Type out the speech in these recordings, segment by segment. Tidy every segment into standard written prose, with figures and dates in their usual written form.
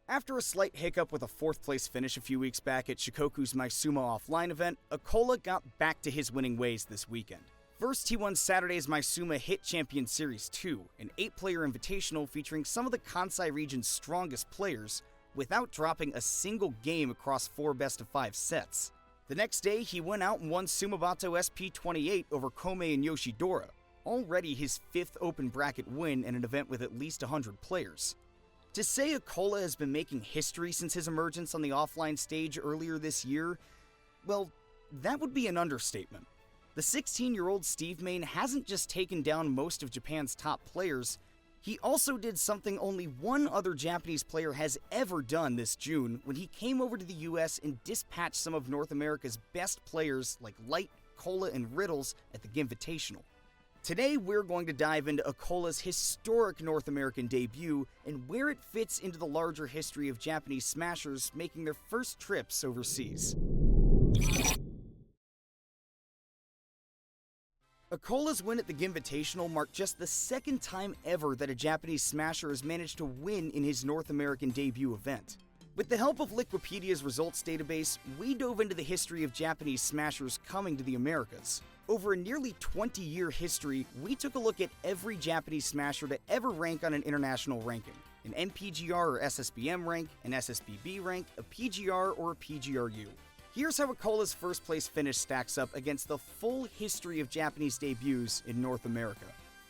After a slight hiccup with a 4th place finish a few weeks back at Shikoku's Maisumo Offline event, Acola got back to his winning ways this weekend. First, he won Saturday's Maisuma Hit Champion Series 2, an 8-player invitational featuring some of the Kansai region's strongest players, without dropping a single game across 4 best-of-5 sets. The next day, he went out and won Sumabato SP28 over Kome and Yoshidora, already his 5th open bracket win in an event with at least 100 players. To say Acola has been making history since his emergence on the offline stage earlier this year, well, that would be an understatement. The 16-year-old Steve Main hasn't just taken down most of Japan's top players, he also did something only one other Japanese player has ever done this June when he came over to the US and dispatched some of North America's best players like Light, Cola, and Riddles at the GIMVITATIONal. Today we're going to dive into Acola's historic North American debut and where it fits into the larger history of Japanese smashers making their first trips overseas. Acola's win at the GIMVITATIONal marked just the 2nd time ever that a Japanese smasher has managed to win in his North American debut event. With the help of Liquipedia's results database, we dove into the history of Japanese smashers coming to the Americas. Over a nearly 20-year history, we took a look at every Japanese smasher to ever rank on an international ranking, an MPGR or SSBM rank, an SSBB rank, a PGR, or a PGRU. Here's how Acola's first place finish stacks up against the full history of Japanese debuts in North America.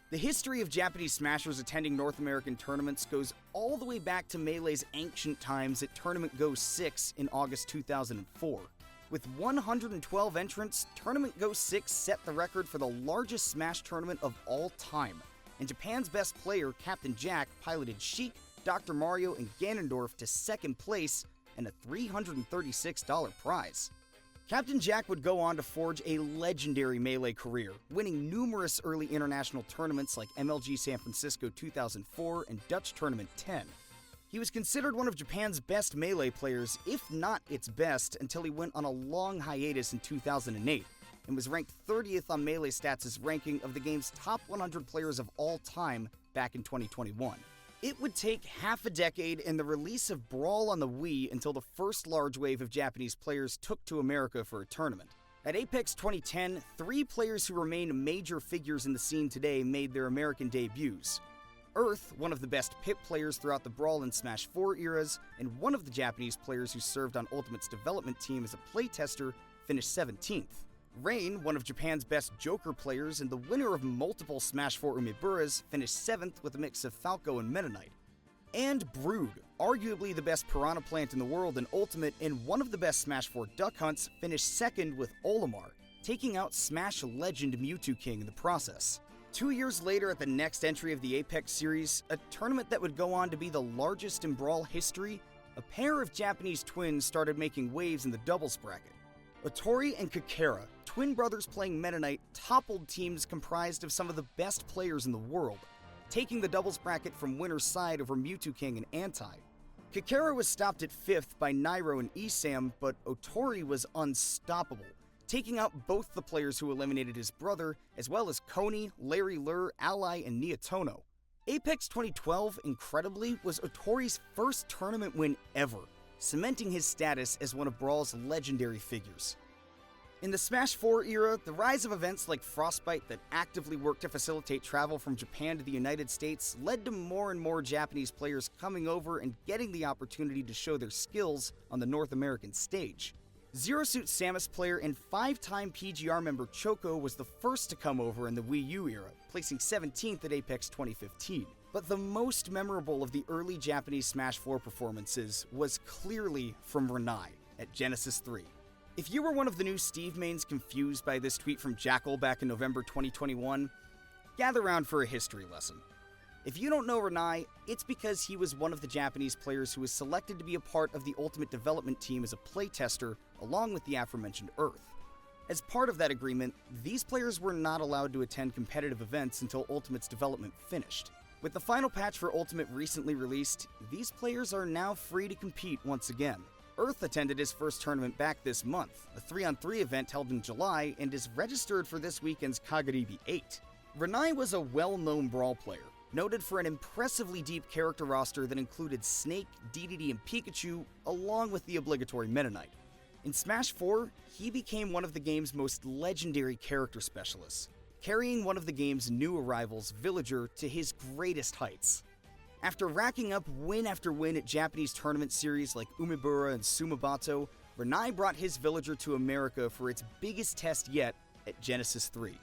The history of Japanese smashers attending North American tournaments goes all the way back to Melee's ancient times at Tournament Go 6 in August 2004. With 112 entrants, Tournament Go 6 set the record for the largest Smash tournament of all time, and Japan's best player, Captain Jack, piloted Sheik, Dr. Mario, and Ganondorf to 2nd place and a $336 prize. Captain Jack would go on to forge a legendary Melee career, winning numerous early international tournaments like MLG San Francisco 2004 and Dutch Tournament 10. He was considered one of Japan's best Melee players, if not its best, until he went on a long hiatus in 2008, and was ranked 30th on Melee Stats' ranking of the game's top 100 players of all time back in 2021. It would take half a decade and the release of Brawl on the Wii until the first large wave of Japanese players took to America for a tournament. At Apex 2010, 3 players who remain major figures in the scene today made their American debuts. Earth, one of the best pit players throughout the Brawl and Smash 4 eras, and one of the Japanese players who served on Ultimate's development team as a playtester, finished 17th. Rain, one of Japan's best Joker players and the winner of multiple Smash 4 Umiburas, finished 7th with a mix of Falco and Meta Knight. And Brood, arguably the best Piranha Plant in the world in Ultimate and one of the best Smash 4 Duck Hunts, finished 2nd with Olimar, taking out Smash legend Mewtwo King in the process. 2 years later at the next entry of the Apex series, a tournament that would go on to be the largest in Brawl history, a pair of Japanese twins started making waves in the doubles bracket. Otori and Kakera, twin brothers playing Meta Knight, toppled teams comprised of some of the best players in the world, taking the doubles bracket from winner's side over Mewtwo King and Anti. Kakera was stopped at 5th by Nairo and ESAM, but Otori was unstoppable, taking out both the players who eliminated his brother, as well as Coney, Larry Lur, Ally, and Niatono. Apex 2012, incredibly, was Otori's first tournament win ever, cementing his status as one of Brawl's legendary figures. In the Smash 4 era, the rise of events like Frostbite that actively worked to facilitate travel from Japan to the United States led to more and more Japanese players coming over and getting the opportunity to show their skills on the North American stage. Zero Suit Samus player and 5-time PGR member Choco was the first to come over in the Wii U era, placing 17th at Apex 2015. But the most memorable of the early Japanese Smash 4 performances was clearly from Renai at Genesis 3. If you were one of the new Steve mains confused by this tweet from Jackal back in November 2021, gather round for a history lesson. If you don't know Renai, it's because he was one of the Japanese players who was selected to be a part of the Ultimate development team as a playtester, along with the aforementioned Earth. As part of that agreement, these players were not allowed to attend competitive events until Ultimate's development finished. With the final patch for Ultimate recently released, these players are now free to compete once again. Earth attended his first tournament back this month, a 3-on-3 event held in July, and is registered for this weekend's Kagaribi 8. Renai was a well-known Brawl player, noted for an impressively deep character roster that included Snake, DDD, and Pikachu, along with the obligatory Meta Knight. In Smash 4, he became one of the game's most legendary character specialists, carrying one of the game's new arrivals, Villager, to his greatest heights. After racking up win after win at Japanese tournament series like Umebura and Sumabato, Renai brought his Villager to America for its biggest test yet at Genesis 3.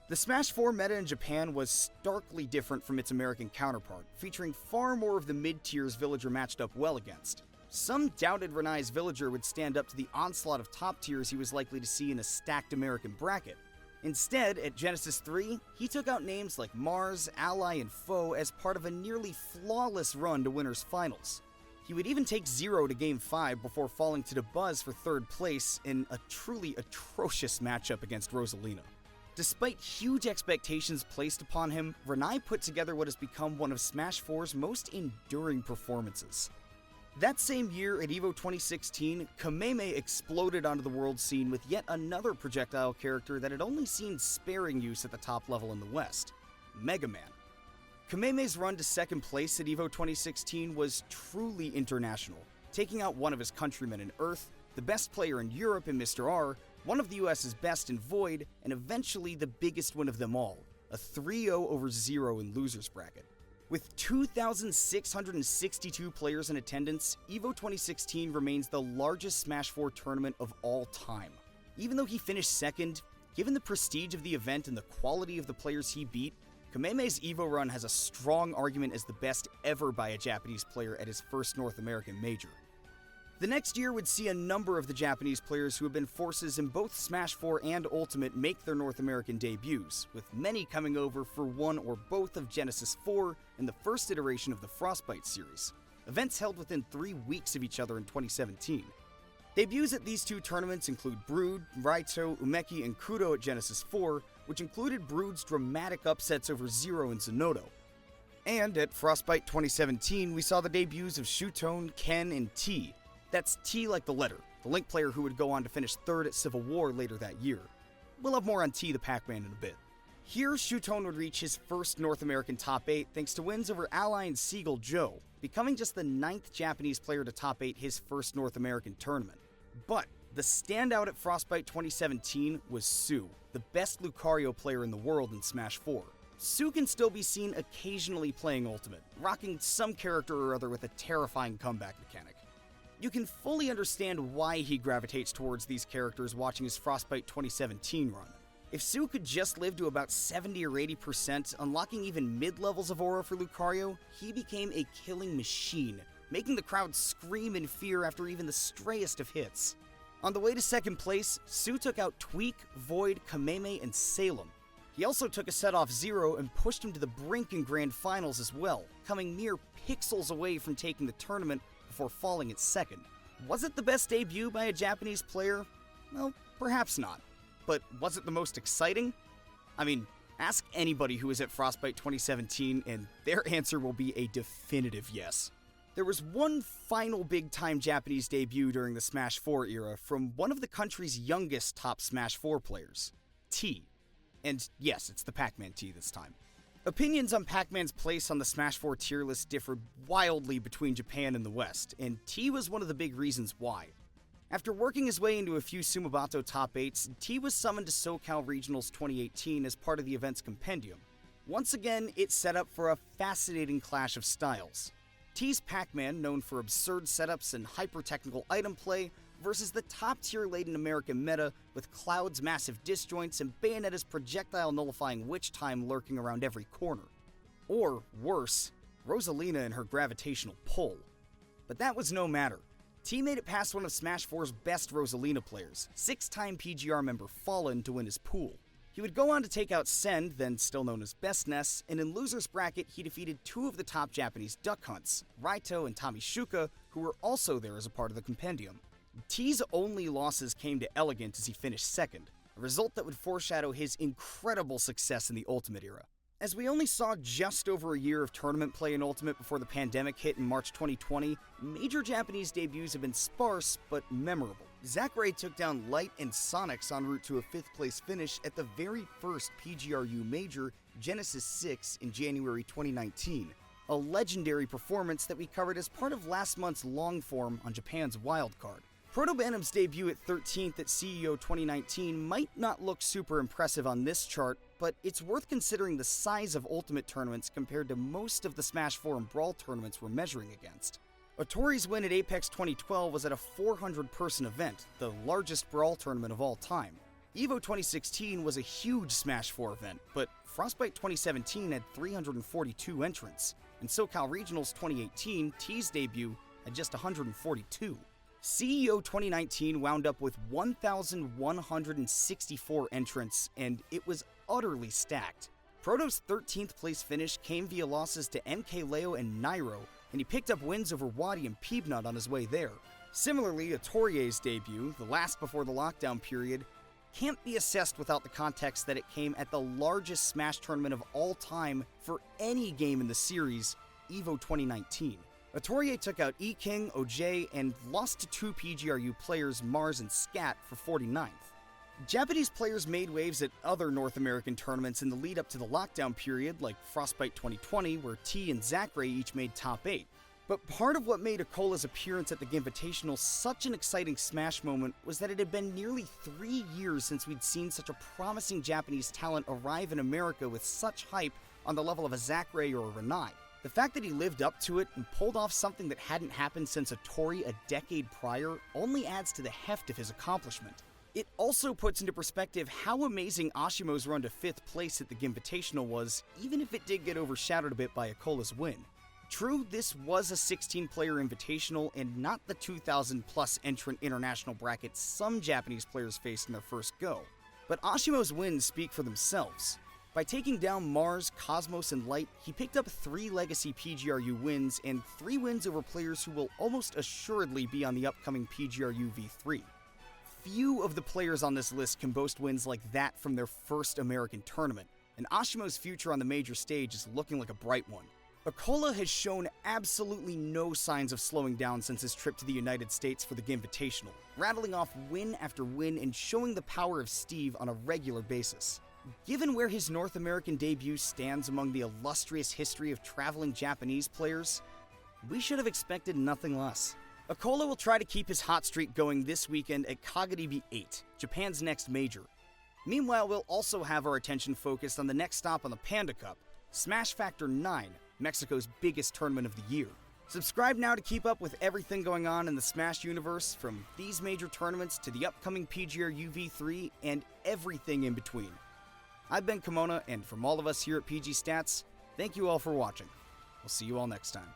The Smash 4 meta in Japan was starkly different from its American counterpart, featuring far more of the mid-tiers Villager matched up well against. Some doubted Renai's Villager would stand up to the onslaught of top tiers he was likely to see in a stacked American bracket. Instead, at Genesis 3, he took out names like Mars, Ally, and Foe as part of a nearly flawless run to Winners Finals. He would even take Zero to Game 5 before falling to the Buzz for 3rd place in a truly atrocious matchup against Rosalina. Despite huge expectations placed upon him, Renai put together what has become one of Smash 4's most enduring performances. That same year at EVO 2016, Kameme exploded onto the world scene with yet another projectile character that had only seen sparing use at the top level in the West, Mega Man. Kameme's run to 2nd place at EVO 2016 was truly international, taking out one of his countrymen in Earth, the best player in Europe in Mr. R, one of the US's best in Void, and eventually the biggest win of them all, a 3-0 over Zero in Losers Bracket. With 2,662 players in attendance, EVO 2016 remains the largest Smash 4 tournament of all time. Even though he finished 2nd, given the prestige of the event and the quality of the players he beat, Kameme's EVO run has a strong argument as the best ever by a Japanese player at his first North American major. The next year would see a number of the Japanese players who have been forces in both Smash 4 and Ultimate make their North American debuts, with many coming over for one or both of Genesis 4 and the first iteration of the Frostbite series, events held within 3 weeks of each other in 2017. Debuts at these two tournaments include Brood, Raito, Umeki, and Kudo at Genesis 4, which included Brood's dramatic upsets over Zero and Zenodo. And at Frostbite 2017, we saw the debuts of Shutone, Ken, and T. That's T like the letter, the Link player who would go on to finish 3rd at Civil War later that year. We'll have more on T the Pac-Man in a bit. Here, Shutone would reach his first North American top 8 thanks to wins over Ally and Seagull Joe, becoming just the 9th Japanese player to top 8 his first North American tournament. But the standout at Frostbite 2017 was Sue, the best Lucario player in the world in Smash 4. Sue can still be seen occasionally playing Ultimate, rocking some character or other with a terrifying comeback mechanic. You can fully understand why he gravitates towards these characters watching his Frostbite 2017 run. If Sue could just live to about 70 or 80%, unlocking even mid-levels of aura for Lucario, he became a killing machine, making the crowd scream in fear after even the strayest of hits. On the way to 2nd place, Sue took out Tweak, Void, Kameme, and Salem. He also took a set off Zero and pushed him to the brink in Grand Finals as well, coming mere pixels away from taking the tournament before falling at 2nd. Was it the best debut by a Japanese player? Well, perhaps not. But was it the most exciting? I mean, ask anybody who was at Frostbite 2017 and their answer will be a definitive yes. There was one final big-time Japanese debut during the Smash 4 era from one of the country's youngest top Smash 4 players, T. And yes, it's the Pac-Man T this time. Opinions on Pac-Man's place on the Smash 4 tier list differed wildly between Japan and the West, and T was one of the big reasons why. After working his way into a few Sumabato top 8s, T was summoned to SoCal Regionals 2018 as part of the event's compendium. Once again, it set up for a fascinating clash of styles. T's Pac-Man, known for absurd setups and hyper-technical item play, versus the top-tier laden American meta with Cloud's massive disjoints and Bayonetta's projectile-nullifying witch time lurking around every corner. Or, worse, Rosalina and her gravitational pull. But that was no matter. T made it past one of Smash 4's best Rosalina players, 6-time PGR member Fallen, to win his pool. He would go on to take out Send, then still known as Bestness, and in Losers Bracket he defeated 2 of the top Japanese Duck Hunts, Raito and Tommy Shuka, who were also there as a part of the compendium. T's only losses came to Elegant as he finished 2nd, a result that would foreshadow his incredible success in the Ultimate era. As we only saw just over a year of tournament play in Ultimate before the pandemic hit in March 2020, major Japanese debuts have been sparse but memorable. Zachary took down Light and Sonics en route to a 5th place finish at the very first PGRU major Genesis 6 in January 2019, a legendary performance that we covered as part of last month's long form on Japan's wildcard. Protobanam's debut at 13th at CEO 2019 might not look super impressive on this chart, but it's worth considering the size of Ultimate tournaments compared to most of the Smash 4 and Brawl tournaments we're measuring against. Otori's win at Apex 2012 was at a 400-person event, the largest Brawl tournament of all time. EVO 2016 was a huge Smash 4 event, but Frostbite 2017 had 342 entrants, and SoCal Regionals 2018, T's debut, had just 142. CEO 2019 wound up with 1,164 entrants, and it was utterly stacked. Proto's 13th place finish came via losses to MKLeo and Nairo, and he picked up wins over WaDi and Peebnut on his way there. Similarly, Otorie's debut, the last before the lockdown period, can't be assessed without the context that it came at the largest Smash tournament of all time for any game in the series, EVO 2019. Otorie took out E-King, OJ, and lost to two PGRU players, Mars and Scat, for 49th. Japanese players made waves at other North American tournaments in the lead up to the lockdown period, like Frostbite 2020, where T and Zachary each made top 8. But part of what made Acola's appearance at the GIMVITATIONAL such an exciting Smash moment was that it had been nearly 3 years since we'd seen such a promising Japanese talent arrive in America with such hype on the level of a Zachary or a Renai. The fact that he lived up to it and pulled off something that hadn't happened since Otori a decade prior only adds to the heft of his accomplishment. It also puts into perspective how amazing Ashimo's run to 5th place at the GIMVITATIONAL was, even if it did get overshadowed a bit by Acola's win. True, this was a 16-player invitational and not the 2,000-plus entrant international bracket some Japanese players faced in their first go. But Ashimo's wins speak for themselves. By taking down Mars, Cosmos, and Light, he picked up 3 Legacy PGRU wins and 3 wins over players who will almost assuredly be on the upcoming PGRU V3. Few of the players on this list can boast wins like that from their first American tournament, and Ashimo's future on the major stage is looking like a bright one. Acola has shown absolutely no signs of slowing down since his trip to the United States for the GIMVITATIONAL, rattling off win after win and showing the power of Steve on a regular basis. Given where his North American debut stands among the illustrious history of traveling Japanese players, we should have expected nothing less. Acola will try to keep his hot streak going this weekend at Kagadibi 8, Japan's next major. Meanwhile, we'll also have our attention focused on the next stop on the Panda Cup, Smash Factor 9, Mexico's biggest tournament of the year. Subscribe now to keep up with everything going on in the Smash universe, from these major tournaments to the upcoming PGRU V3 and everything in between. I've been Kimona, and from all of us here at PGstats, thank you all for watching. We'll see you all next time.